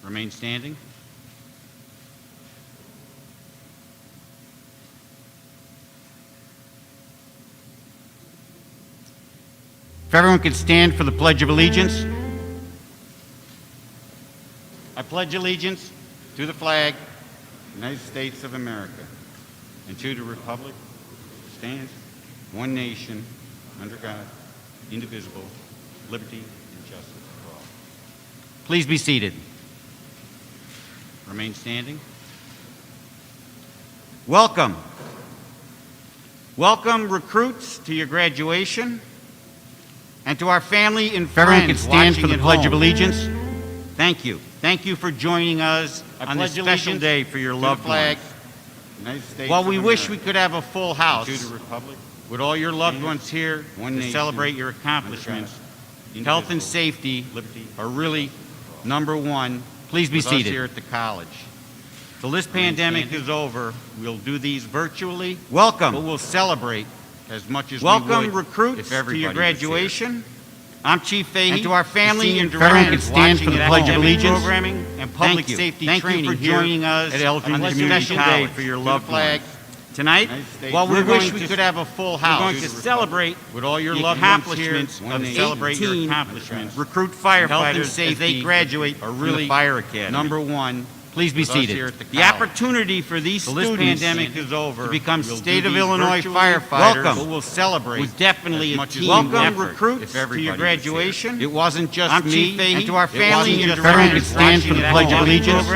Remain standing. If everyone could stand for the Pledge of Allegiance. I pledge allegiance to the flag of the United States of America and to the republic that stands one nation under God, indivisible, liberty and justice for all. Please be seated. Remain standing. Welcome. Welcome, recruits, to your graduation, and to our family and friends. Everyone can stand for the Pledge of Allegiance. Thank you. Thank you for joining us on this special day for your loved ones. While we wish we could have a full house with all your loved ones here to celebrate your accomplishments, health and safety are really number one. Please be seated. Here at the college. Till this pandemic is over, we'll do these virtually. Welcome. But we'll celebrate as much as we would. Welcome, recruits, to your graduation. I'm Chief Fahey, and to our family and friends watching the Pledge of Allegiance programming and public safety training. Thank you for joining us on this special day for your loved ones. Tonight, while we wish we could have a full house, we're going to celebrate with all your loved accomplishments of celebrate your accomplishments. Recruit firefighters as they graduate are really fire academy. Number one. Please be seated. The opportunity for these students pandemic is over to become State of Illinois firefighters. Welcome. We'll celebrate with definitely a team welcome recruits to your graduation. It wasn't just me and to our family and friends. Could stand for the Pledge of Allegiance.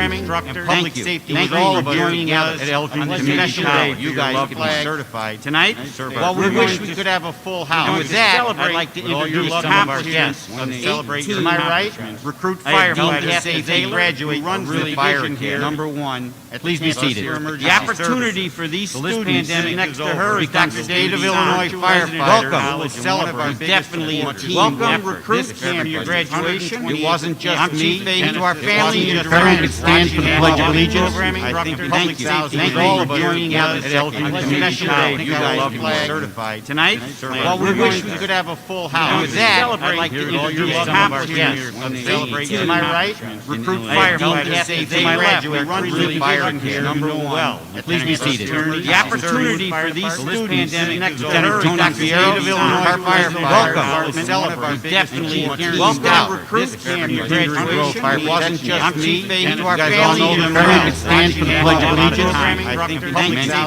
Public safety. Thank all of joining us at Elgin Community College. You guys can be certified tonight. While we wish we could have a full house. And with that, I'd like to introduce some of our guests. Celebrate. Am I right? Recruit firefighters as they graduate. Runs the fire. Here. Number one, please be seated. The opportunity for these students next to her is Dr. State of Illinois firefighters. Welcome. We'll celebrate definitely a team welcome recruit camp your graduation. It wasn't just me and to our family and friends. Could stand for the Pledge of Allegiance. Thank you. Thank all of joining us at Elgin Special Day. You guys can be certified tonight. While we wish we could have a full house. And with that, I'd like to introduce some of our guests. Am I right? Recruit firefighters as they graduate. Runs the fire here. Number one. Please be seated. The opportunity for these students next to her is Dr. Ferrero of Illinois firefighters. Welcome. We'll celebrate definitely welcome recruit camp your graduation. It wasn't just me and to our family and friends. Could stand for the Pledge of Allegiance.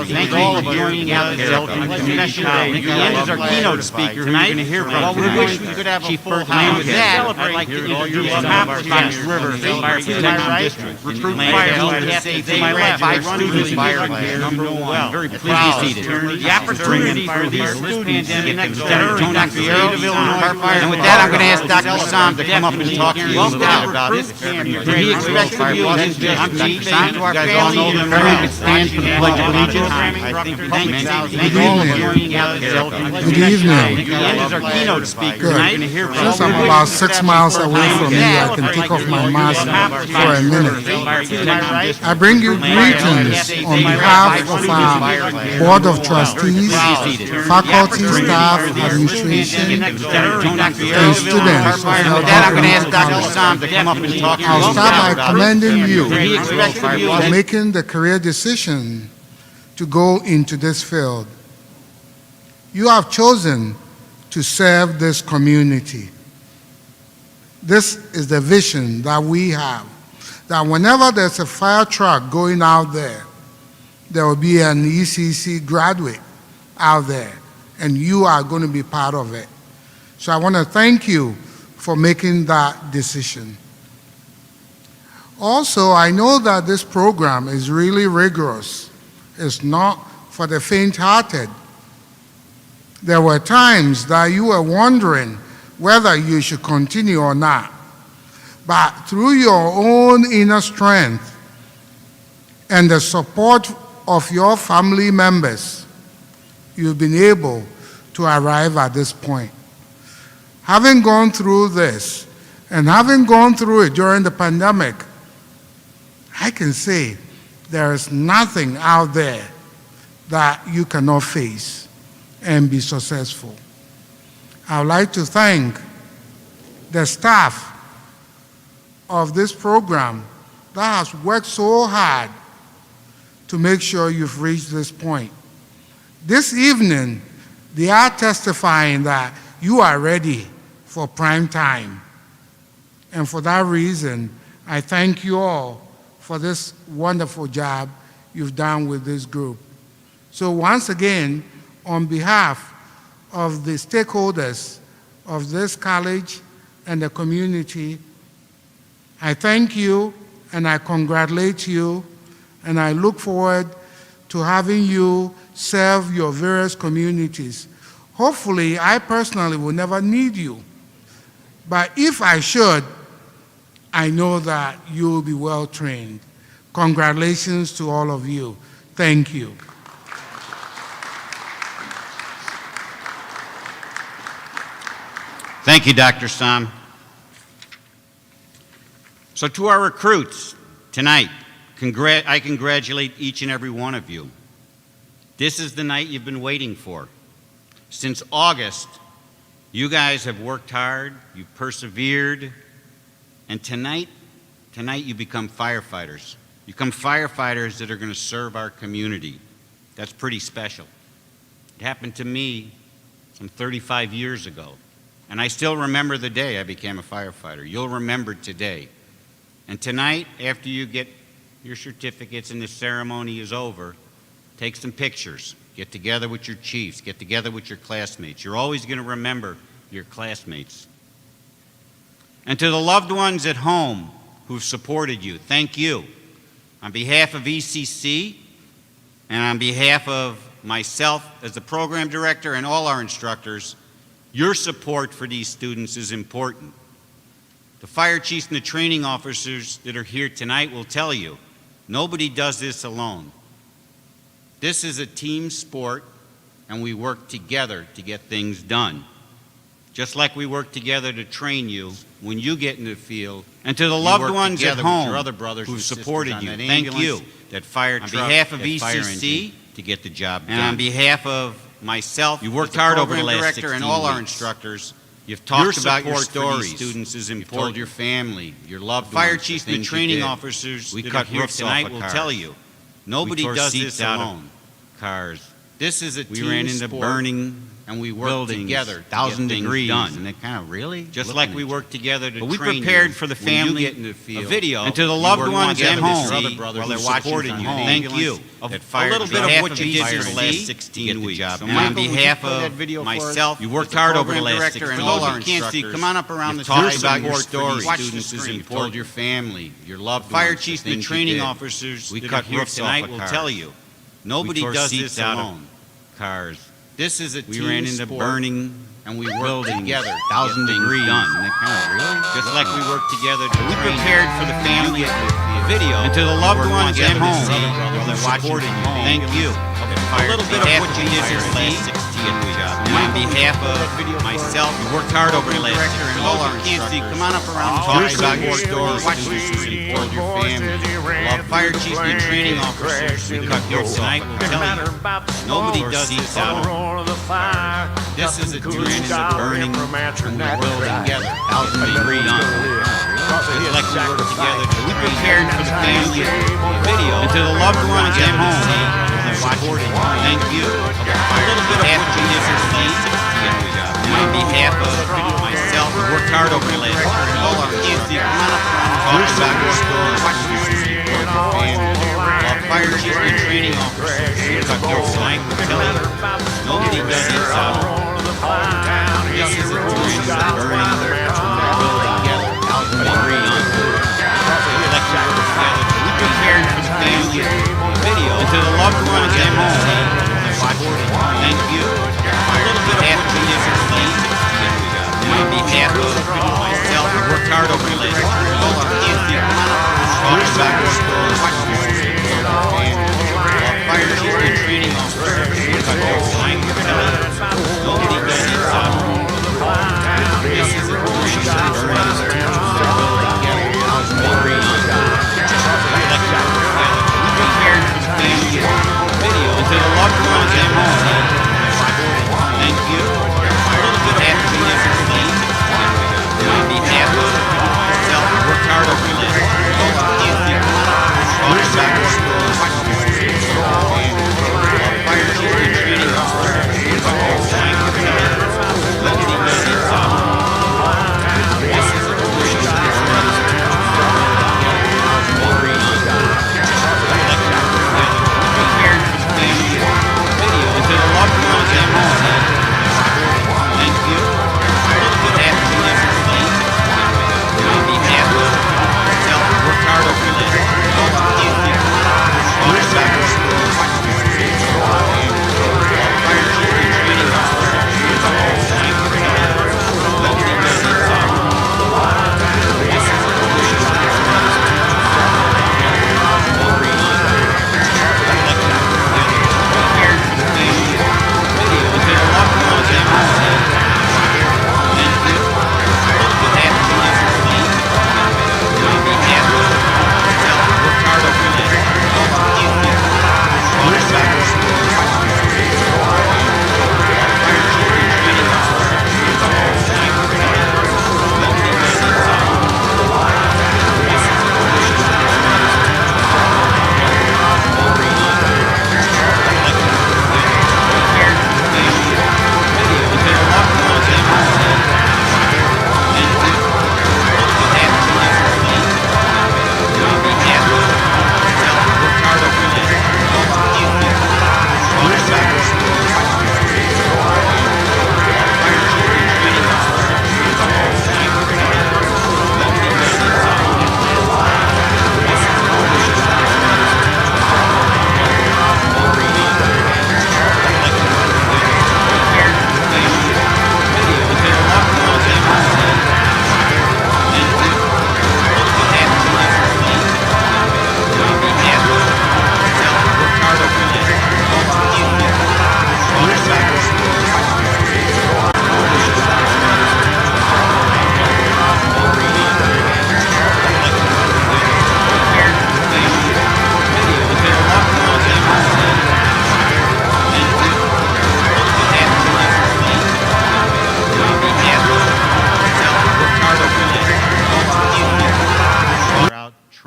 Thank all of joining us at Elgin Special Day. Again is our keynote speaker tonight. You're going to hear from. While we wish we could have a full house. With that, I'd like to introduce some of our guests. River Fire Protection District. Recruit fire. They left 5 students fire here. Number one. Very pleased to be seated. The opportunity for these students next to her is Dr. Ferrero of Illinois fire. And with that, I'm going to ask Dr. Sam to come up and talk to you about it. He expects to be with just me and to our family and friends. Could stand for the Pledge of Allegiance. Thank all of joining us. Good evening. Is our keynote speaker tonight. Since I'm about 6 miles away from you, I can take off my mask for a minute. I bring you greetings on behalf of our Board of Trustees, faculty, staff, administration, and students. I'll start by commending you for making the career decision to go into this field. You have chosen to serve this community. This is the vision that we have. That whenever there's a fire truck going out there, there will be an ECC graduate out there, and you are going to be part of it. So I want to thank you for making that decision. Also, I know that this program is really rigorous. It's not for the faint-hearted. There were times that you were wondering whether you should continue or not. But through your own inner strength and the support of your family members, you've been able to arrive at this point. Having gone through this, and having gone through it during the pandemic, I can say there is nothing out there that you cannot face and be successful. I would like to thank the staff of this program that has worked so hard to make sure you've reached this point. This evening, they are testifying that you are ready for prime time. And for that reason, I thank you all for this wonderful job you've done with this group. So once again, on behalf of the stakeholders of this college and the community, I thank you and I congratulate you, and I look forward to having you serve your various communities. Hopefully, I personally will never need you, but if I should, I know that you will be well trained. Congratulations to all of you. Thank you. Thank you, Dr. Sam. So to our recruits tonight, I congratulate each and every one of you. This is the night you've been waiting for. Since August, you guys have worked hard, you've persevered, and tonight you become firefighters. You become firefighters that are going to serve our community. That's pretty special. It happened to me some 35 years ago, and I still remember the day I became a firefighter. You'll remember today. And tonight, after you get your certificates and the ceremony is over, take some pictures. Get together with your chiefs. Get together with your classmates. You're always going to remember your classmates. And to the loved ones at home who've supported you, thank you. On behalf of ECC and on behalf of myself as the program director and all our instructors, your support for these students is important. The fire chiefs and the training officers that are here tonight will tell you, nobody does this alone. This is a team sport, and we work together to get things done. Just like we work together to train you when you get in the field. And to the loved ones at home, your other brothers who supported you, thank you. That fire truck, on behalf of ECC, to get the job done. And on behalf of myself, you worked hard over the last 16 and all our instructors. You've talked about your stories. Students is important. You've told your family, your loved ones. Fire chiefs and the training officers we cut here tonight will tell you, nobody does this alone. Cars. This is a team. We ran into burning and we worked together. 1,000 degrees done. And they kind of really just like we worked together to train you. But we prepared for the family a video. And to the loved ones at home, while they're watching you, thank you. A little bit of what you did here the last 16 weeks. And on behalf of myself, you worked hard over the last 16 weeks. And all our instructors, come on up around the talk about your stories. Students is important. Your family, your loved ones. Fire chiefs and the training officers we cut here tonight will tell you, nobody does this alone. Cars. This is a team sport. We ran into burning and we worked together. 1,000 degrees done. And they kind of really just like we worked together. We prepared for the family a video. And to the loved ones at home, while they're watching you, thank you. A little bit of what you did here the last 16 weeks. And on behalf of myself, you worked hard over the last 16 and all our instructors. Come on up around and talk about your stories. Students support your family. Love fire chiefs and training officers. We cut here tonight will tell you, nobody does this alone. This is a team sport. Burning and we will together. 1,000 degrees on. Like we work together. We prepared for the family video. And to the loved ones at home, watching, thank you. A little bit of what you did here tonight. And on behalf of myself, we worked hard over the last year. And all our kids, come on up and talk about your stories. Support your family. Love fire chiefs and training officers. We cut here tonight. We tell you, nobody does this alone. This is a team sport. Burning and will together. 1,000 degrees on. Like we work together. We prepared for the family video. And to the loved ones at home, thank you. A little bit of what you did here tonight. And on behalf of myself, we worked hard over the last year. And all our kids, come on up and talk about your stories. Fire chiefs and training officers. We cut here tonight. We tell you, nobody does this alone. This is a team sport. Burning together. 1,000 degrees on. Like we work together. We prepared for the family video. And to the loved ones at home, thank you. A little bit of what you did here tonight. And on behalf of myself, we worked hard over the last year. All our kids,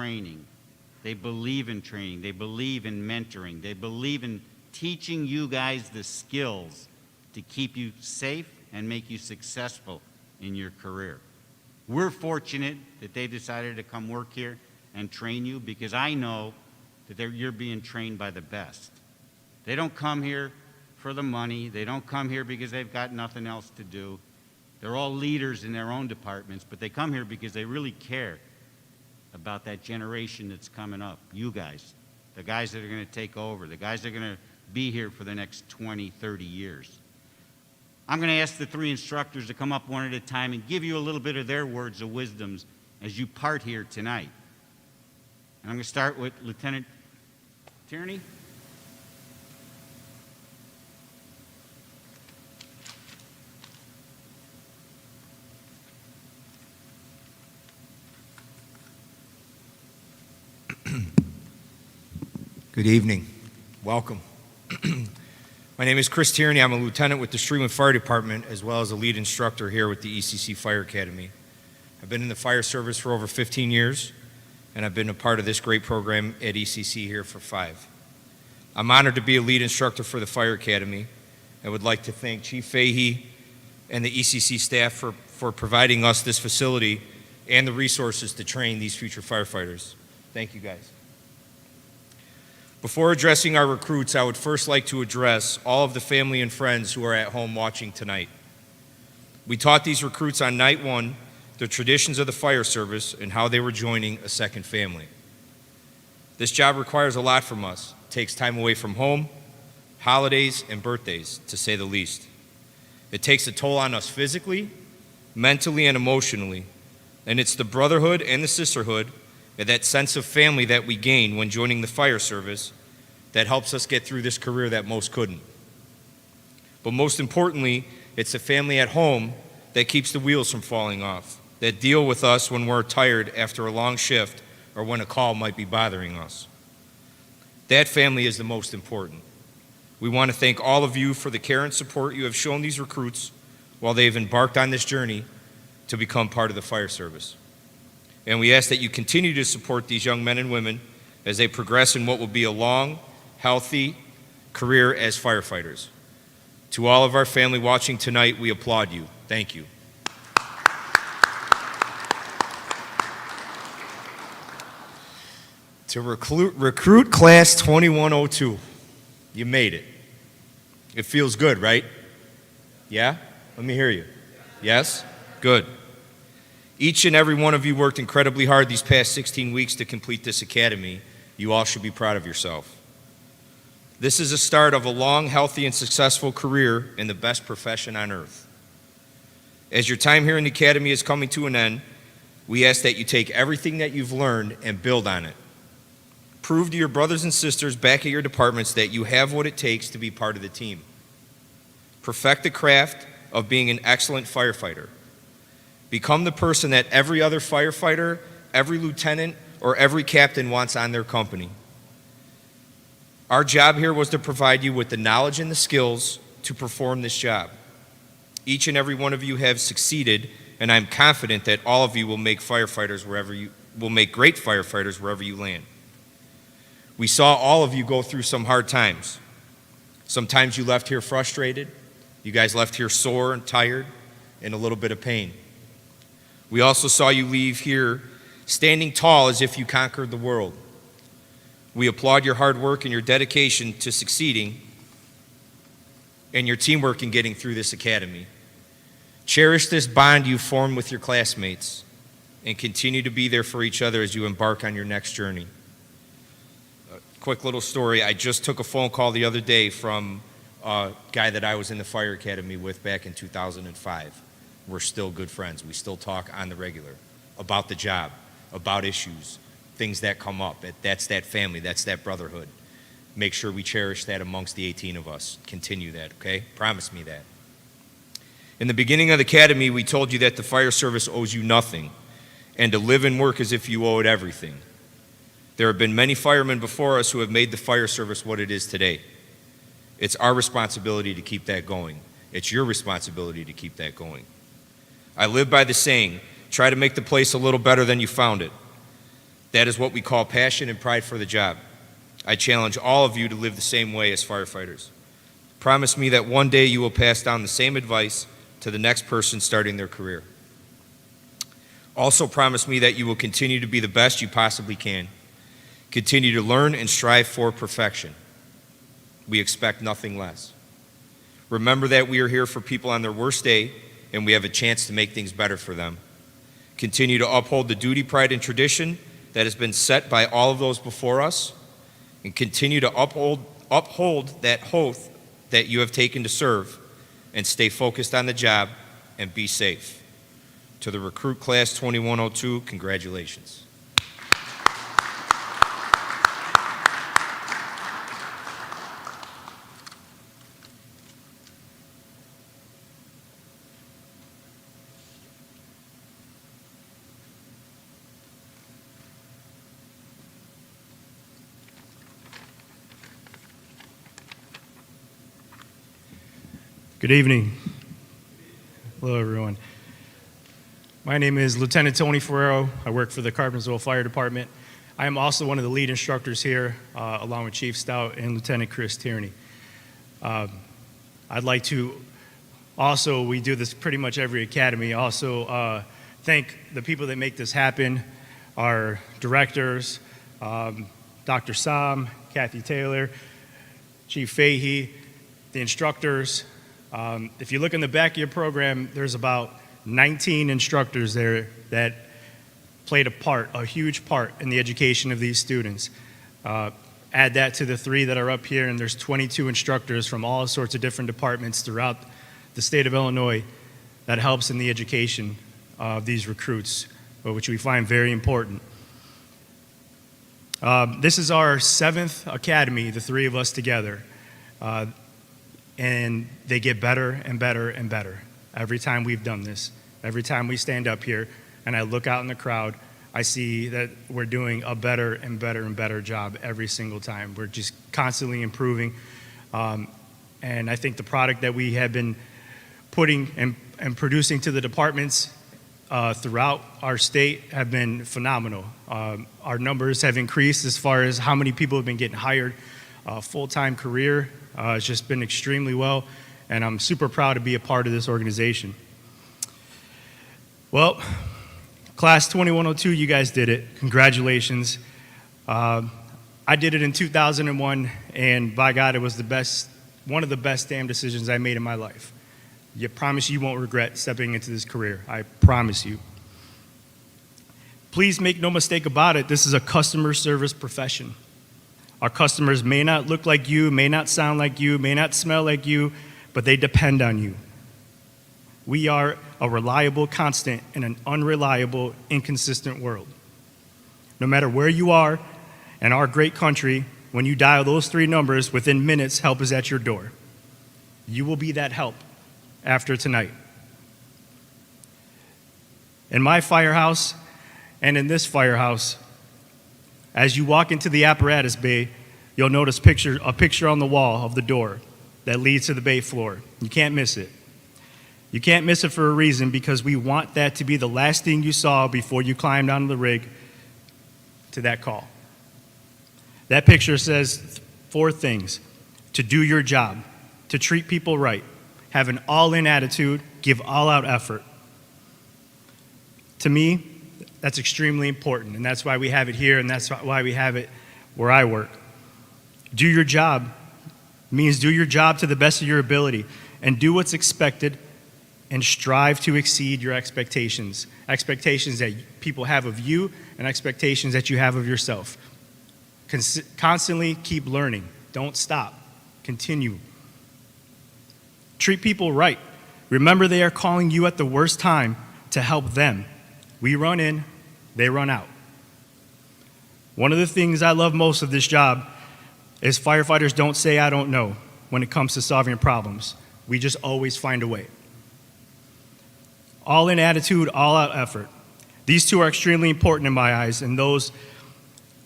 training. They believe in training. They believe in mentoring. They believe in teaching you guys the skills to keep you safe and make you successful in your career. We're fortunate that they decided to come work here and train you, because I know that you're being trained by the best. They don't come here for the money. They don't come here because they've got nothing else to do. They're all leaders in their own departments, but they come here because they really care about that generation that's coming up. You guys, the guys that are going to take over, the guys that are going to be here for the next 20, 30 years. I'm going to ask the three instructors to come up one at a time and give you a little bit of their words of wisdom as you part here tonight. And I'm going to start with Lieutenant Tierney. Good evening. Welcome. My name is Chris Tierney. I'm a lieutenant with the Streamwood Fire Department, as well as a lead instructor here with the ECC Fire Academy. I've been in the fire service for over 15 years, and I've been a part of this great program at ECC here for 5. I'm honored to be a lead instructor for the Fire Academy. I would like to thank Chief Fahey and the ECC staff for providing us this facility and the resources to train these future firefighters. Thank you, guys. Before addressing our recruits, I would first like to address all of the family and friends who are at home watching tonight. We taught these recruits on night 1 the traditions of the fire service and how they were joining a second family. This job requires a lot from us. It takes time away from home, holidays, and birthdays, to say the least. It takes a toll on us physically, mentally, and emotionally. And it's the brotherhood and the sisterhood and that sense of family that we gain when joining the fire service that helps us get through this career that most couldn't. But most importantly, it's the family at home that keeps the wheels from falling off, that deal with us when we're tired after a long shift or when a call might be bothering us. That family is the most important. We want to thank all of you for the care and support you have shown these recruits while they've embarked on this journey to become part of the fire service. And we ask that you continue to support these young men and women as they progress in what will be a long, healthy career as firefighters. To all of our family watching tonight, we applaud you. Thank you. To recruit class 2102, you made it. It feels good, right? Yeah? Let me hear you. Yes? Good. Each and every one of you worked incredibly hard these past 16 weeks to complete this academy. You all should be proud of yourself. This is the start of a long, healthy, and successful career in the best profession on earth. As your time here in the academy is coming to an end, we ask that you take everything that you've learned and build on it. Prove to your brothers and sisters back at your departments that you have what it takes to be part of the team. Perfect the craft of being an excellent firefighter. Become the person that every other firefighter, every lieutenant, or every captain wants on their company. Our job here was to provide you with the knowledge and the skills to perform this job. Each and every one of you have succeeded, and I'm confident that all of you will make great firefighters wherever you land. We saw all of you go through some hard times. Sometimes you left here frustrated. You guys left here sore and tired and a little bit of pain. We also saw you leave here standing tall as if you conquered the world. We applaud your hard work and your dedication to succeeding and your teamwork in getting through this academy. Cherish this bond you formed with your classmates and continue to be there for each other as you embark on your next journey. A quick little story. I just took a phone call the other day from a guy that I was in the fire academy with back in 2005. We're still good friends. We still talk on the regular about the job, about issues, things that come up. That's that family. That's that brotherhood. Make sure we cherish that amongst the 18 of us. Continue that, okay? Promise me that. In the beginning of the academy, we told you that the fire service owes you nothing and to live and work as if you owe it everything. There have been many firemen before us who have made the fire service what it is today. It's our responsibility to keep that going. It's your responsibility to keep that going. I live by the saying, try to make the place a little better than you found it. That is what we call passion and pride for the job. I challenge all of you to live the same way as firefighters. Promise me that one day you will pass down the same advice to the next person starting their career. Also promise me that you will continue to be the best you possibly can. Continue to learn and strive for perfection. We expect nothing less. Remember that we are here for people on their worst day, and we have a chance to make things better for them. Continue to uphold the duty, pride, and tradition that has been set by all of those before us, and continue to uphold that oath that you have taken to serve, and stay focused on the job and be safe. To the recruit class 2102, congratulations. Good evening. Hello, everyone. My name is Lieutenant Tony Ferrero. I work for the Carpentersville Fire Department. I am also one of the lead instructors here, along with Chief Stout and Lieutenant Chris Tierney. I'd like to also, we do this pretty much every academy, also thank the people that make this happen, our directors, Dr. Sam, Kathy Taylor, Chief Fahey, the instructors. If you look in the back of your program, there's about 19 instructors there that played a huge part in the education of these students. Add that to the 3 that are up here, and there's 22 instructors from all sorts of different departments throughout the state of Illinois that helps in the education of these recruits, which we find very important. This is our 7th academy, the 3 of us together. And they get better and better and better every time we've done this. Every time we stand up here and I look out in the crowd, I see that we're doing a better and better and better job every single time. We're just constantly improving. And I think the product that we have been putting and producing to the departments throughout our state have been phenomenal. Our numbers have increased as far as how many people have been getting hired, full-time career. It's just been extremely well, and I'm super proud to be a part of this organization. Well, class 2102, you guys did it. Congratulations. I did it in 2001, and by God, it was one of the best damn decisions I made in my life. I promise you won't regret stepping into this career. I promise you. Please make no mistake about it, this is a customer service profession. Our customers may not look like you, may not sound like you, may not smell like you, but they depend on you. We are a reliable constant in an unreliable, inconsistent world. No matter where you are in our great country, when you dial those 3 numbers, within minutes, help is at your door. You will be that help after tonight. In my firehouse and in this firehouse, as you walk into the apparatus bay, you'll notice a picture on the wall of the door that leads to the bay floor. You can't miss it. You can't miss it for a reason, because we want that to be the last thing you saw before you climbed onto the rig to that call. That picture says 4 things: to do your job, to treat people right, have an all-in attitude, give all-out effort. To me, that's extremely important, and that's why we have it here, and that's why we have it where I work. Do your job means do your job to the best of your ability, and do what's expected, and strive to exceed your expectations. Expectations that people have of you, and expectations that you have of yourself. Constantly keep learning. Don't stop. Continue. Treat people right. Remember, they are calling you at the worst time to help them. We run in, they run out. One of the things I love most of this job is firefighters don't say I don't know when it comes to solving problems. We just always find a way. All in attitude, all out effort. These 2 are extremely important in my eyes, and those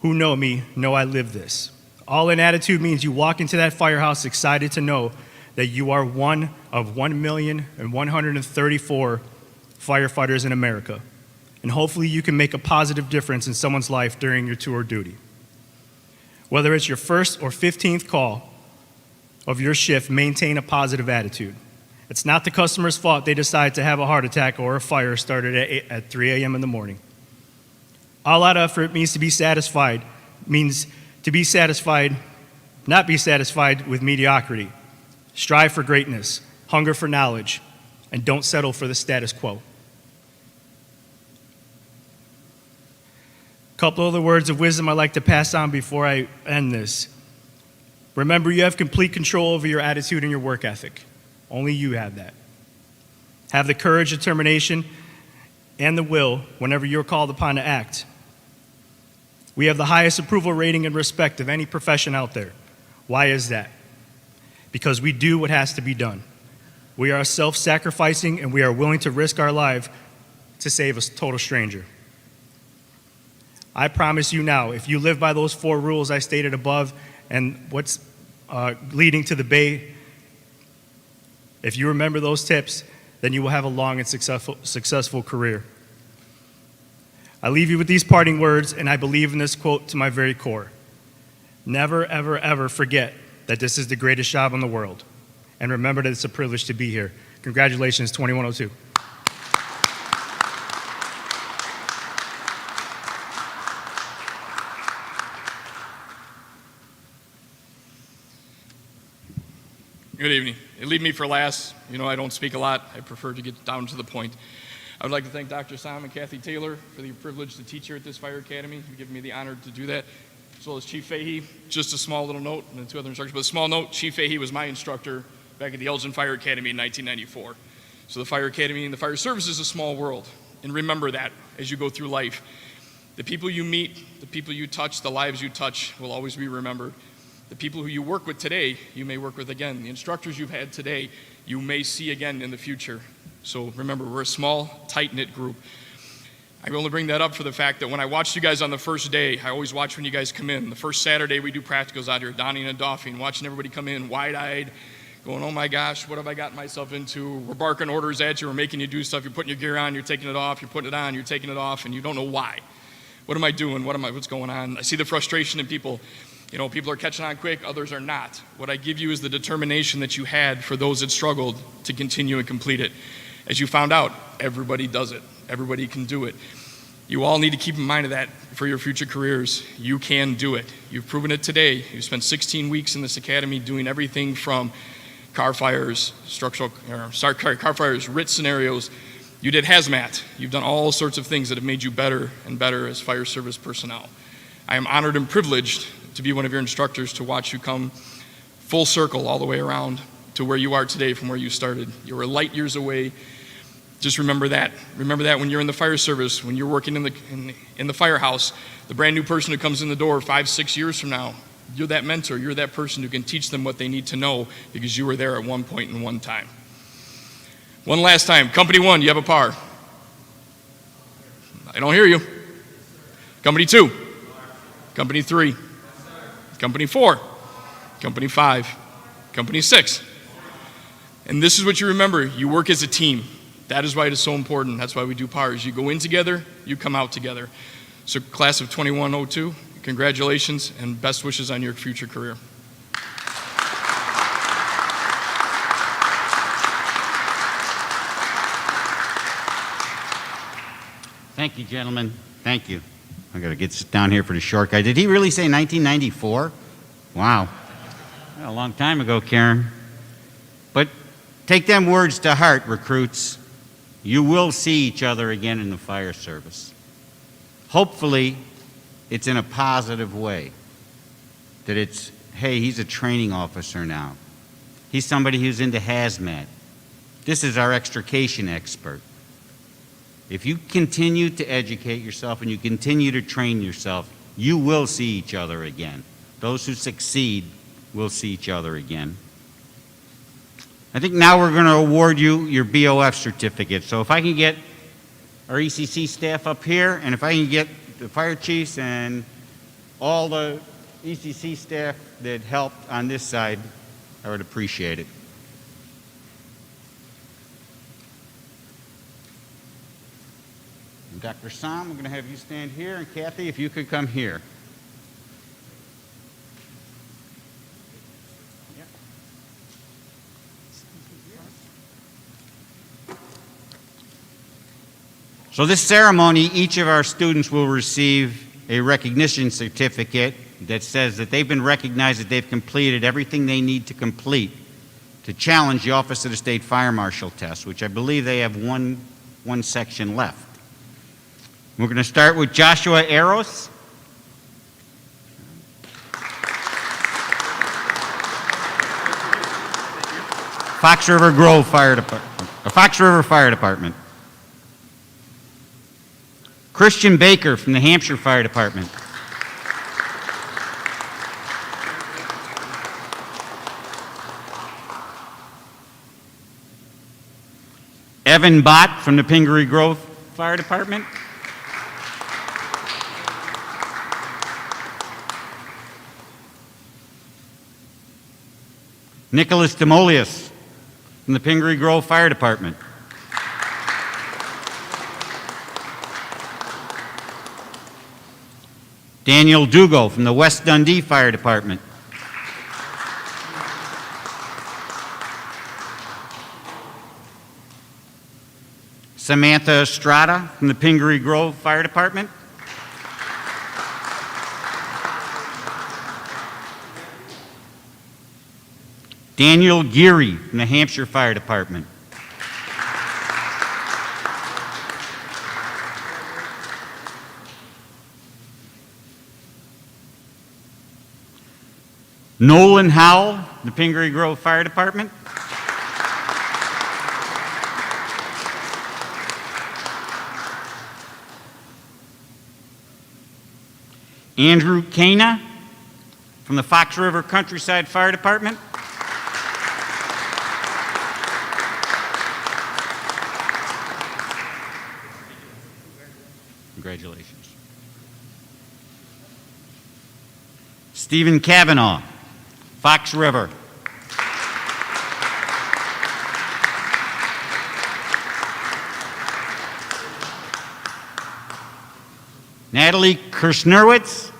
who know me know I live this. All in attitude means you walk into that firehouse excited to know that you are one of 1,134,000 firefighters in America. and hopefully you can make a positive difference in someone's life during your tour of duty. Whether it's your first or 15th call of your shift, maintain a positive attitude. It's not the customer's fault they decide to have a heart attack or a fire started at 3 a.m. in the morning. All out effort means to be satisfied, not be satisfied with mediocrity. Strive for greatness, hunger for knowledge, and don't settle for the status quo. A couple other words of wisdom I'd like to pass on before I end this. Remember, you have complete control over your attitude and your work ethic. Only you have that. Have the courage, determination, and the will whenever you're called upon to act. We have the highest approval rating and respect of any profession out there. Why is that? Because we do what has to be done. We are self-sacrificing, and we are willing to risk our life to save a total stranger. I promise you now, if you live by those 4 rules I stated above and what's leading to the Bay, if you remember those tips, then you will have a long and successful career. I leave you with these parting words, and I believe in this quote to my very core. Never, ever, ever forget that this is the greatest job in the world. And remember that it's a privilege to be here. Congratulations, 2102. Good evening. They leave me for last. You know, I don't speak a lot. I prefer to get down to the point. I would like to thank Dr. Sam and Kathy Taylor for the privilege to teach here at this fire academy. You've given me the honor to do that, as well as Chief Fahey. Just a small little note, and the 2 other instructors, but a small note, Chief Fahey was my instructor back at the Elgin Fire Academy in 1994. So the fire academy and the fire service is a small world, and remember that as you go through life. The people you meet, the people you touch, the lives you touch will always be remembered. The people who you work with today, you may work with again. The instructors you've had today, you may see again in the future. So remember, we're a small, tight-knit group. I only bring that up for the fact that when I watched you guys on the first day, I always watch when you guys come in. The first Saturday we do practicals out here, donning and doffing, watching everybody come in wide-eyed, going, oh my gosh, what have I gotten myself into? We're barking orders at you, we're making you do stuff, you're putting your gear on, you're taking it off, you're putting it on, you're taking it off, and you don't know why. What am I doing? What's going on? I see the frustration in people. You know, people are catching on quick, others are not. What I give you is the determination that you had for those that struggled to continue and complete it. As you found out, everybody does it. Everybody can do it. You all need to keep in mind of that for your future careers. You can do it. You've proven it today. You spent 16 weeks in this academy doing everything from car fires, car fires, RIT scenarios. You did hazmat. You've done all sorts of things that have made you better and better as fire service personnel. I am honored and privileged to be one of your instructors, to watch you come full circle all the way around to where you are today from where you started. You were light years away. Just remember that. Remember that when you're in the fire service, when you're working in the firehouse, the brand new person who comes in the door 5-6 years from now, you're that mentor, you're that person who can teach them what they need to know because you were there at one point and one time. One last time, Company 1, you have a par. I don't hear you. Company 2, Company 3, Company 4, Company 5, Company 6. And this is what you remember, you work as a team. That is why it is so important. That's why we do PARs. You go in together, you come out together. So class of 2102, congratulations and best wishes on your future career. Thank you, gentlemen. Thank you. I got to get down here for the short guy. Did he really say 1994? Wow. A long time ago, Karen. But take them words to heart, recruits. You will see each other again in the fire service. Hopefully, it's in a positive way. That it's, hey, he's a training officer now. He's somebody who's into hazmat. This is our extrication expert. If you continue to educate yourself and you continue to train yourself, you will see each other again. Those who succeed will see each other again. I think now we're going to award you your BOF certificate. So if I can get our ECC staff up here, and if I can get the fire chiefs and all the ECC staff that helped on this side, I would appreciate it. Dr. Sam, I'm going to have you stand here, and Kathy, if you could come here. So this ceremony, each of our students will receive a recognition certificate that says that they've been recognized, that they've completed everything they need to complete to challenge the Office of the State Fire Marshal test, which I believe they have one section left. We're going to start with Joshua Eros. Fox River Fire Department. Christian Baker from the Hampshire Fire Department. Evan Bott from the Pingree Grove Fire Department. Nicholas Demolius from the Pingree Grove Fire Department. Daniel Dugo from the West Dundee Fire Department. Samantha Estrada from the Pingree Grove Fire Department. Daniel Geary from the Hampshire Fire Department. Nolan Howell, the Pingree Grove Fire Department. Andrew Cana from the Fox River Countryside Fire Department. Congratulations. Stephen Kavanaugh, Fox River. Natalie Kirschnerwitz,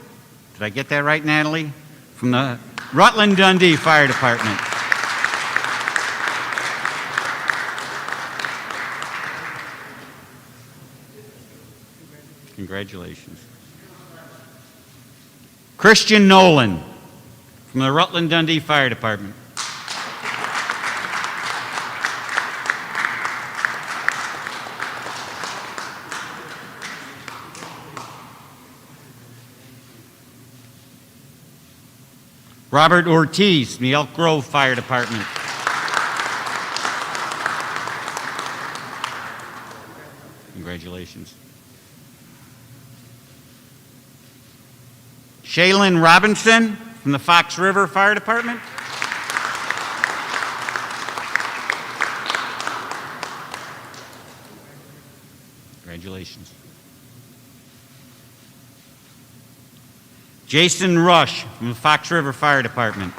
did I get that right, Natalie? From the Rutland Dundee Fire Department. Congratulations. Christian Nolan from the Rutland Dundee Fire Department. Robert Ortiz from the Elk Grove Fire Department. Congratulations. Shaylin Robinson from the Fox River Fire Department. Congratulations. Jason Rush from the Fox River Fire Department.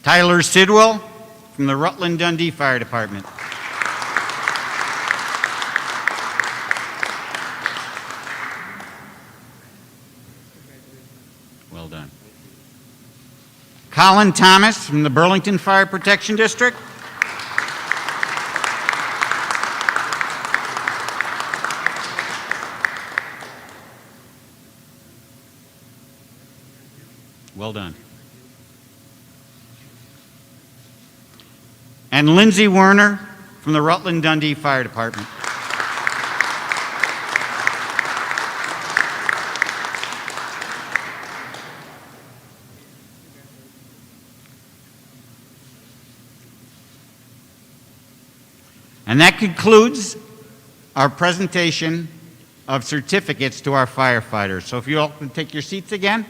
Tyler Sidwell from the Rutland Dundee Fire Department. Well done. Colin Thomas from the Burlington Fire Protection District. Well done. And Lindsay Werner from the Rutland Dundee Fire Department. And that concludes our presentation of certificates to our firefighters. So if you all can take your seats again.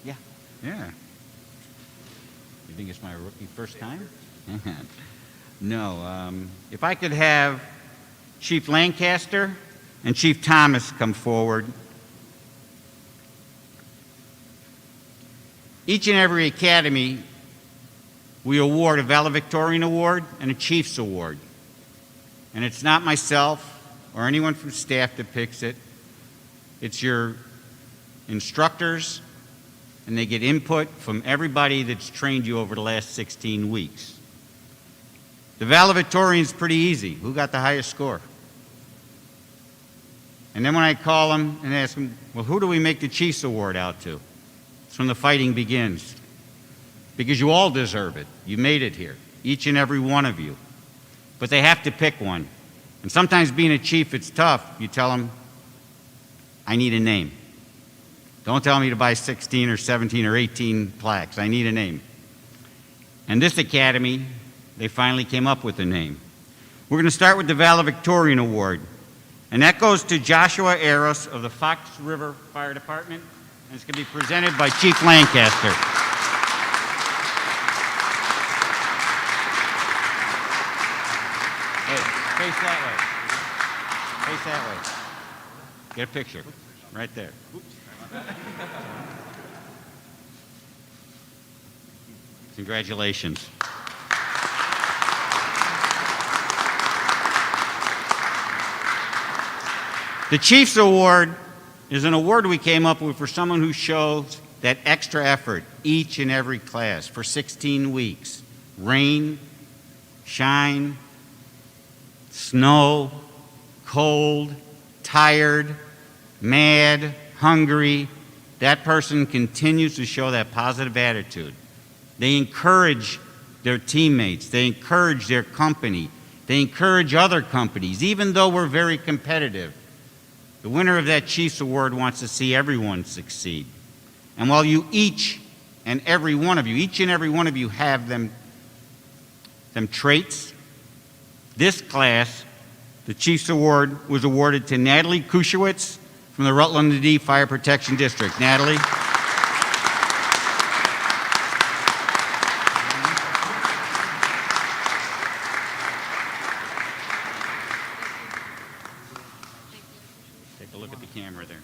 Yeah. Yeah. think it's my rookie first time? No. If I could have Chief Lancaster and Chief Thomas come forward. Each and every academy, we award a Valedictorian Award and a Chief's Award. And it's not myself or anyone from staff that picks it. It's your instructors, and they get input from everybody that's trained you over the last 16 weeks. The valedictorian is pretty easy. Who got the highest score? And then when I call them and ask them, well, who do we make the Chiefs Award out to? It's when the fighting begins. Because you all deserve it. You made it here, each and every one of you. But they have to pick one. And sometimes being a chief, it's tough. You tell them, I need a name. Don't tell me to buy 16 or 17 or 18 plaques. I need a name. And this academy, they finally came up with a name. We're going to start with the Valedictorian Award. And that goes to Joshua Aros of the Fox River Fire Department. And it's going to be presented by Chief Lancaster. Hey, face that way. Face that way. Get a picture. Right there. Congratulations. The Chiefs Award is an award we came up with for someone who shows that extra effort each and every class for 16 weeks. Rain, shine, snow, cold, tired, mad, hungry. That person continues to show that positive attitude. They encourage their teammates. They encourage their company. They encourage other companies, even though we're very competitive. The winner of that Chiefs Award wants to see everyone succeed. And while you each and every one of you have them traits, this class, the Chiefs Award was awarded to Natalie Kushewitz from the Rutland D Fire Protection District. Natalie. Take a look at the camera there.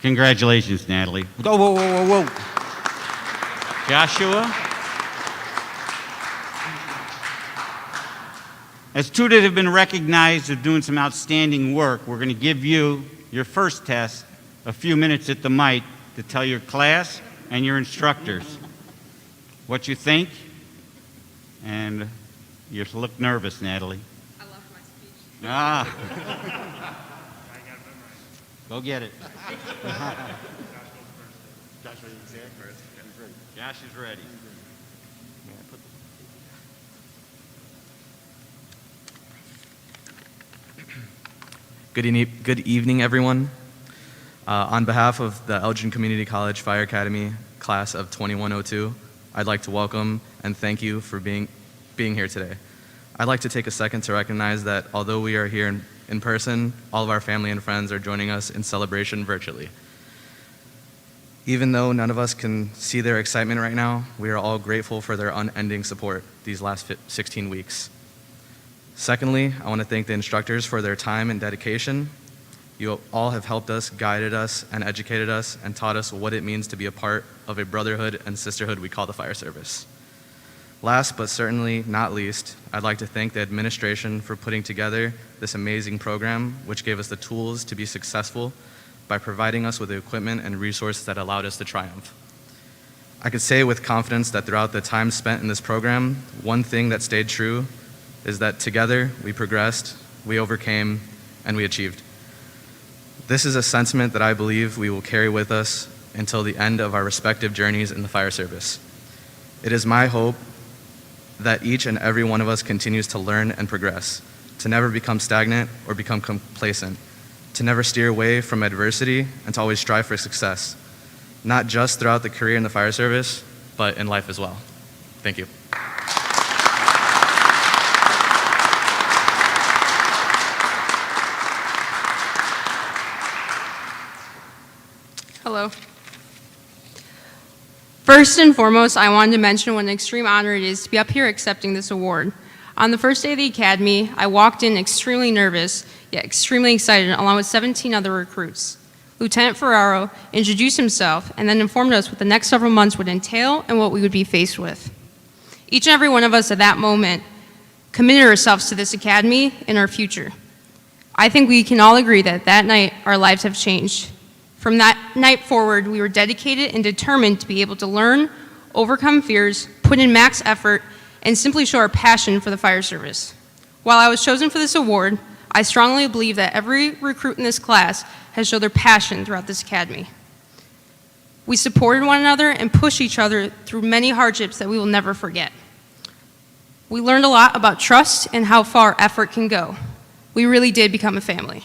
Congratulations, Natalie. Whoa, whoa, whoa, whoa, whoa. Joshua. As two that have been recognized as doing some outstanding work, we're going to give you your first test, a few minutes at the mic to tell your class and your instructors what you think. And you look nervous, Natalie. I love my speech. Ah. Go get it. Josh is ready. Good evening, everyone. On behalf of the Elgin Community College Fire Academy class of 2102, I'd like to welcome and thank you for being here today. I'd like to take a second to recognize that although we are here in person, all of our family and friends are joining us in celebration virtually. Even though none of us can see their excitement right now, we are all grateful for their unending support these last 16 weeks. Secondly, I want to thank the instructors for their time and dedication. You all have helped us, guided us, and educated us, and taught us what it means to be a part of a brotherhood and sisterhood we call the fire service. Last but certainly not least, I'd like to thank the administration for putting together this amazing program, which gave us the tools to be successful by providing us with the equipment and resources that allowed us to triumph. I could say with confidence that throughout the time spent in this program, one thing that stayed true is that together we progressed, we overcame, and we achieved. This is a sentiment that I believe we will carry with us until the end of our respective journeys in the fire service. It is my hope that each and every one of us continues to learn and progress, to never become stagnant or become complacent, to never steer away from adversity, and to always strive for success, not just throughout the career in the fire service, but in life as well. Thank you. First and foremost, I wanted to mention what an extreme honor it is to be up here accepting this award. On the first day of the Academy, I walked in extremely nervous, yet extremely excited, along with 17 other recruits. Lieutenant Ferrero introduced himself and then informed us what the next several months would entail and what we would be faced with. Each and every one of us at that moment committed ourselves to this Academy and our future. I think we can all agree that that night our lives have changed. From that night forward, we were dedicated and determined to be able to learn, overcome fears, put in max effort, and simply show our passion for the fire service. While I was chosen for this award, I strongly believe that every recruit in this class has shown their passion throughout this Academy. We supported one another and pushed each other through many hardships that we will never forget. We learned a lot about trust and how far effort can go. We really did become a family.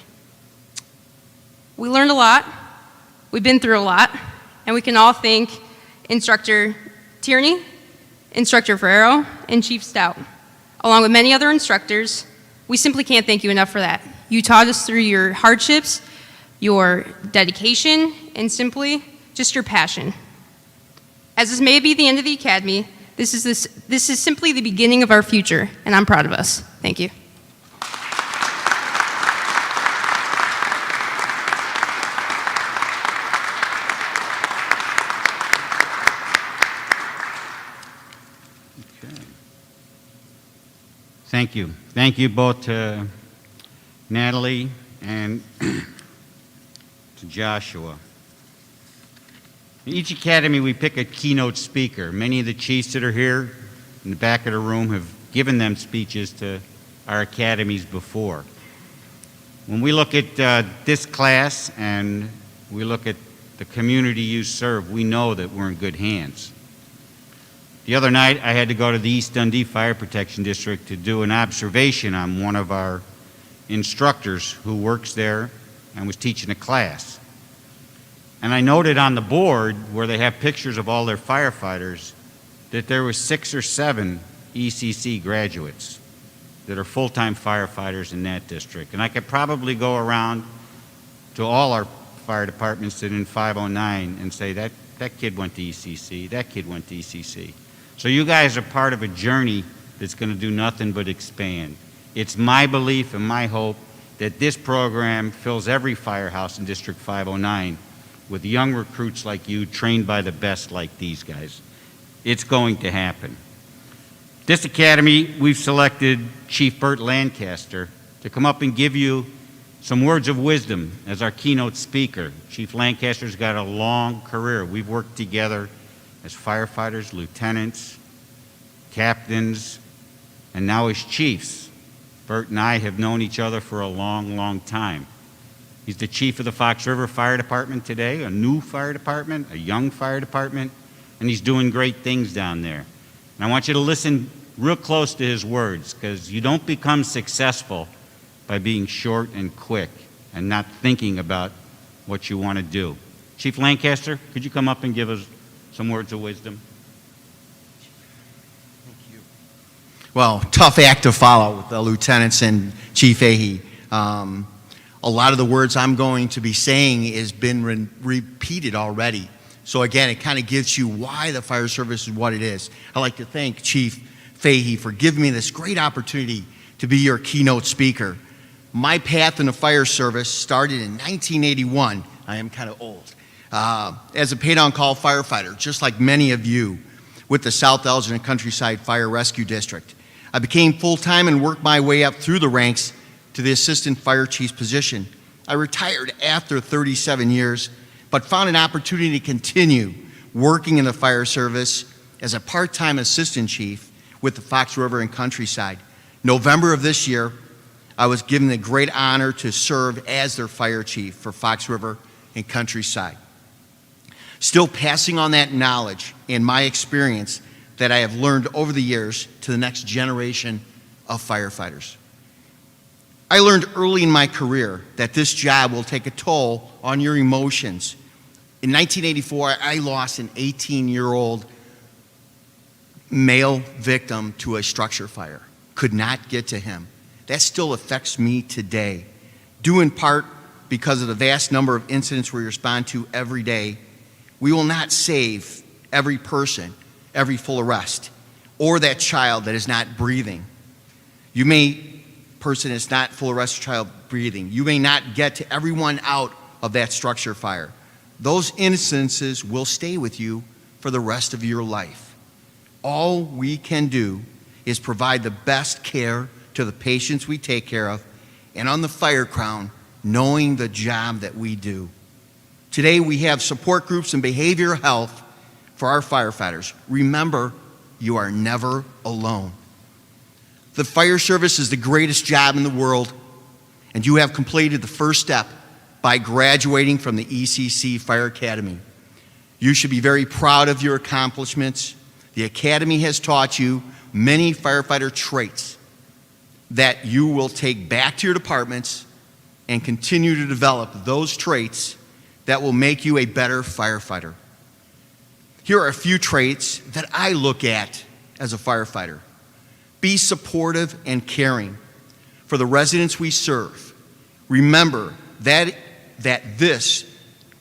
We learned a lot, we've been through a lot, and we can all thank Instructor Tierney, Instructor Ferrero, and Chief Stout. Along with many other instructors, we simply can't thank you enough for that. You taught us through your hardships, your dedication, and simply just your passion. As this may be the end of the Academy, this is simply the beginning of our future, and I'm proud of us. Thank you. Thank you. Thank you both to Natalie and to Joshua. In each academy, we pick a keynote speaker. Many of the chiefs that are here in the back of the room have given them speeches to our academies before. When we look at this class and we look at the community you serve, we know that we're in good hands. The other night, I had to go to the East Dundee Fire Protection District to do an observation on one of our instructors who works there and was teaching a class. And I noted on the board where they have pictures of all their firefighters that there were 6 or 7 ECC graduates that are full-time firefighters in that district. And I could probably go around to all our fire departments that in 509 and say that kid went to ECC, that kid went to ECC. So you guys are part of a journey that's going to do nothing but expand. It's my belief and my hope that this program fills every firehouse in District 509 with young recruits like you, trained by the best like these guys. It's going to happen. This academy, we've selected Chief Bert Lancaster to come up and give you some words of wisdom as our keynote speaker. Chief Lancaster's got a long career. We've worked together as firefighters, lieutenants, captains, and now as chiefs. Bert and I have known each other for a long, long time. He's the chief of the Fox River Fire Department today, a new fire department, a young fire department, and he's doing great things down there. And I want you to listen real close to his words, because you don't become successful by being short and quick and not thinking about what you want to do. Chief Lancaster, could you come up and give us some words of wisdom? Thank you. Well, tough act to follow with the lieutenants and Chief Fahey. A lot of the words I'm going to be saying has been repeated already. So again, it kind of gives you why the fire service is what it is. I'd like to thank Chief Fahey for giving me this great opportunity to be your keynote speaker. My path in the fire service started in 1981. I am kind of old. As a paid-on-call firefighter, just like many of you, with the South Elgin and Countryside Fire Rescue District. I became full-time and worked my way up through the ranks to the assistant fire chief's position. I retired after 37 years, but found an opportunity to continue working in the fire service as a part-time assistant chief with the Fox River and Countryside. November of this year, I was given the great honor to serve as their fire chief for Fox River and Countryside. Still passing on that knowledge and my experience that I have learned over the years to the next generation of firefighters. I learned early in my career that this job will take a toll on your emotions. In 1984, I lost an 18-year-old male victim to a structure fire. Could not get to him. That still affects me today, due in part because of the vast number of incidents we respond to every day. We will not save every person, every full arrest, or that child that is not breathing. Person is not full arrest, child breathing. You may not get to everyone out of that structure fire. Those instances will stay with you for the rest of your life. All we can do is provide the best care to the patients we take care of, and on the fire crown, knowing the job that we do. Today we have support groups and behavioral health for our firefighters. Remember, you are never alone. The fire service is the greatest job in the world, and you have completed the first step by graduating from the ECC Fire Academy. You should be very proud of your accomplishments. The Academy has taught you many firefighter traits that you will take back to your departments and continue to develop those traits that will make you a better firefighter. Here are a few traits that I look at as a firefighter. Be supportive and caring for the residents we serve. Remember that this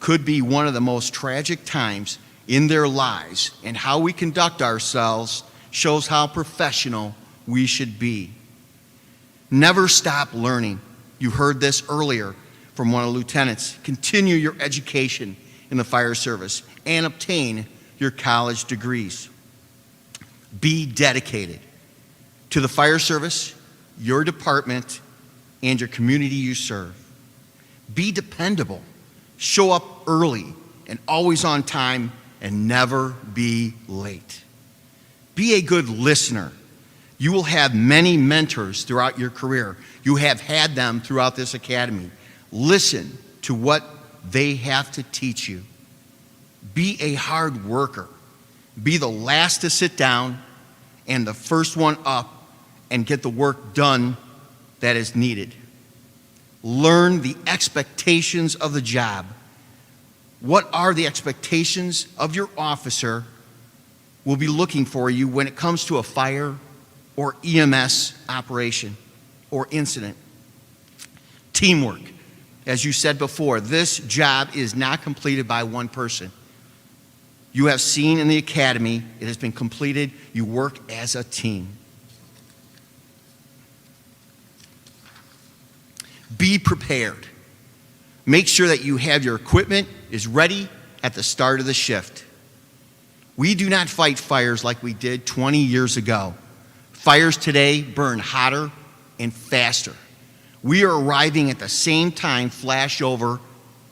could be one of the most tragic times in their lives, and how we conduct ourselves shows how professional we should be. Never stop learning. You heard this earlier from one of the lieutenants. Continue your education in the fire service and obtain your college degrees. Be dedicated to the fire service, your department, and your community you serve. Be dependable. Show up early and always on time, and never be late. Be a good listener. You will have many mentors throughout your career. You have had them throughout this academy. Listen to what they have to teach you. Be a hard worker. Be the last to sit down and the first one up and get the work done that is needed. Learn the expectations of the job. What are the expectations of your officer will be looking for you when it comes to a fire or EMS operation or incident? Teamwork. As you said before, this job is not completed by one person. You have seen in the academy, it has been completed. You work as a team. Be prepared. Make sure that you have your equipment is ready at the start of the shift. We do not fight fires like we did 20 years ago. Fires today burn hotter and faster. We are arriving at the same time flashover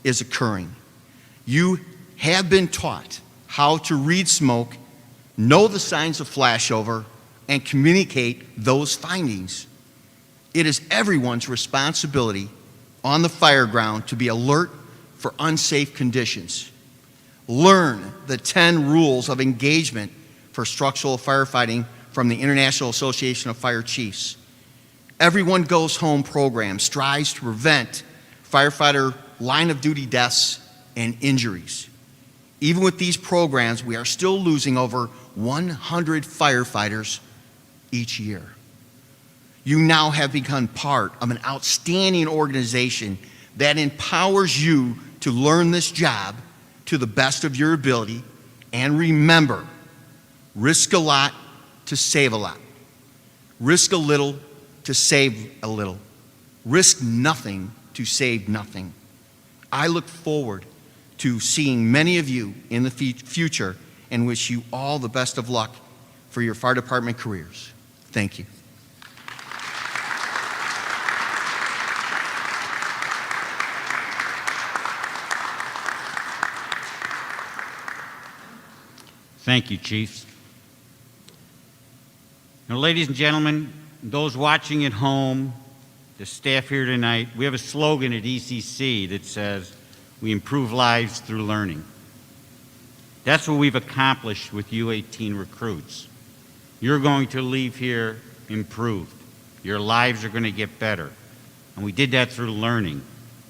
is occurring. You have been taught how to read smoke, know the signs of flashover, and communicate those findings. It is everyone's responsibility on the fire ground to be alert for unsafe conditions. Learn the 10 rules of engagement for structural firefighting from the International Association of Fire Chiefs. Everyone Goes Home program strives to prevent firefighter line of duty deaths and injuries. Even with these programs, we are still losing over 100 firefighters each year. You now have become part of an outstanding organization that empowers you to learn this job to the best of your ability. And remember, risk a lot to save a lot. Risk a little to save a little. Risk nothing to save nothing. I look forward to seeing many of you in the future and wish you all the best of luck for your fire department careers. Thank you. Thank you, Chiefs. Now, ladies and gentlemen, those watching at home, the staff here tonight, we have a slogan at ECC that says, "We improve lives through learning." That's what we've accomplished with U18 recruits. You're going to leave here improved. Your lives are going to get better. And we did that through learning.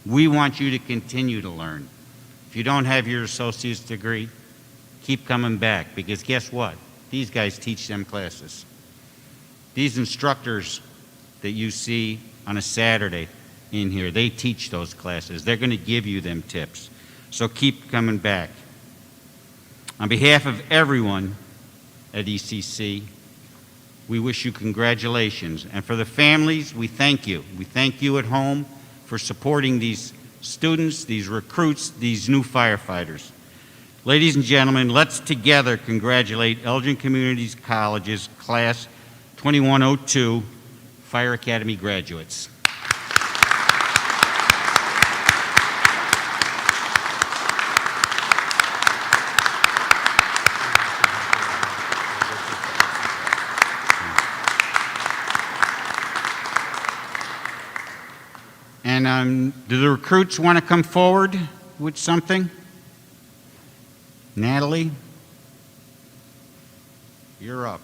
We want you to continue to learn. If you don't have your associate's degree, keep coming back, because guess what? These guys teach them classes. These instructors that you see on a Saturday in here, they teach those classes. They're going to give you them tips. So keep coming back. On behalf of everyone at ECC, we wish you congratulations. And for the families, we thank you. We thank you at home for supporting these students, these recruits, these new firefighters. Ladies and gentlemen, let's together congratulate Elgin Community College's Class 2102 Fire Academy graduates. And do the recruits want to come forward with something? Natalie, you're up.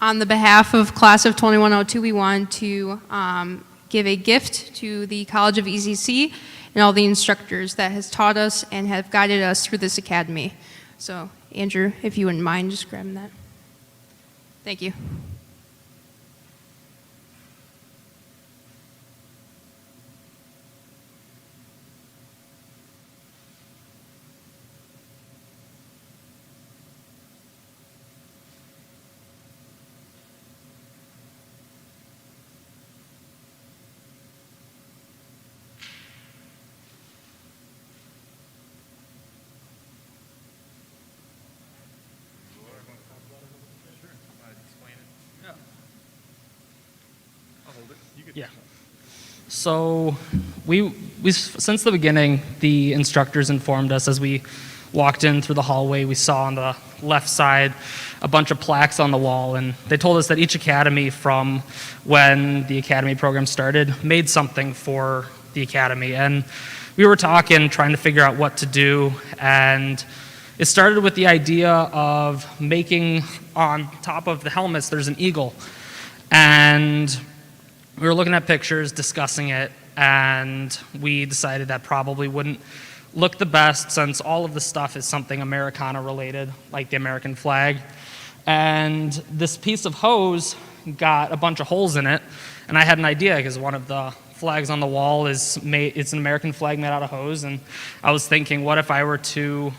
On the behalf of Class of 2102, we want to give a gift to the College of ECC and all the instructors that has taught us and have guided us through this academy. So, Andrew, if you wouldn't mind just grabbing that. Thank you. Yeah. So we since the beginning, the instructors informed us as we walked in through the hallway, we saw on the left side a bunch of plaques on the wall, and they told us that each academy from when the academy program started made something for the academy. And we were talking, trying to figure out what to do, and it started with the idea of making, on top of the helmets, there's an eagle. And we were looking at pictures, discussing it, and we decided that probably wouldn't look the best since all of the stuff is something Americana related, like the American flag. And this piece of hose got a bunch of holes in it, and I had an idea because one of the flags on the wall it's an American flag made out of hose, and I was thinking, what if I were to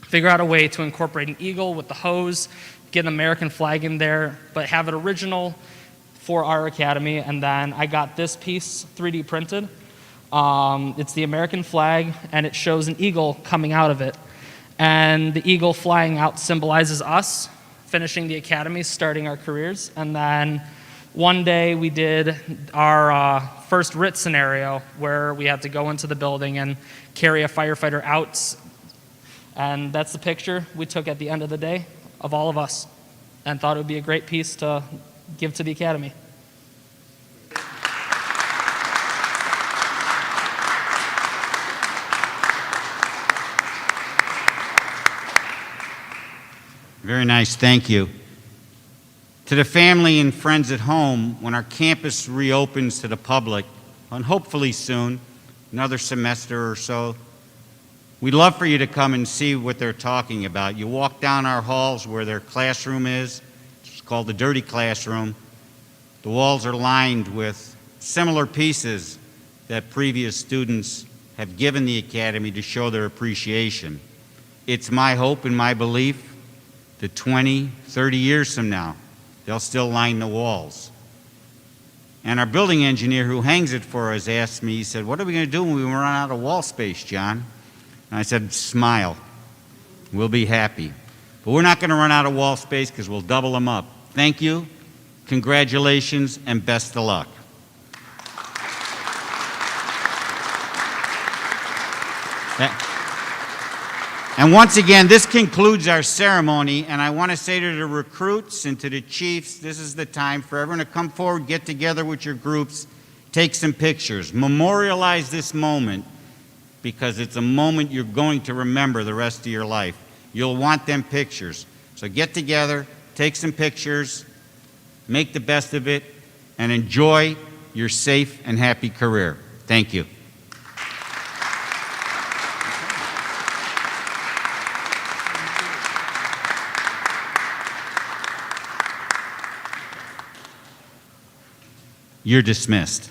figure out a way to incorporate an eagle with the hose, get an American flag in there, but have it original for our academy. And then I got this piece 3D printed. It's the American flag, and it shows an eagle coming out of it. And the eagle flying out symbolizes us finishing the academy, starting our careers. And then one day we did our first RIT scenario where we had to go into the building and carry a firefighter out. And that's the picture we took at the end of the day of all of us, and thought it would be a great piece to give to the academy. Very nice, thank you. To the family and friends at home, when our campus reopens to the public, and hopefully soon, another semester or so, we'd love for you to come and see what they're talking about. You walk down our halls where their classroom is. It's called the Dirty Classroom. The walls are lined with similar pieces that previous students have given the academy to show their appreciation. It's my hope and my belief that 20, 30 years from now, they'll still line the walls. And our building engineer who hangs it for us asked me, he said, what are we going to do when we run out of wall space, John? And I said, smile. We'll be happy. But we're not going to run out of wall space because we'll double them up. Thank you, congratulations, and best of luck. And once again, this concludes our ceremony, and I want to say to the recruits and to the chiefs, this is the time for everyone to come forward, get together with your groups, take some pictures, memorialize this moment, because it's a moment you're going to remember the rest of your life. You'll want them pictures. So get together, take some pictures, make the best of it, and enjoy your safe and happy career. Thank you. You're dismissed.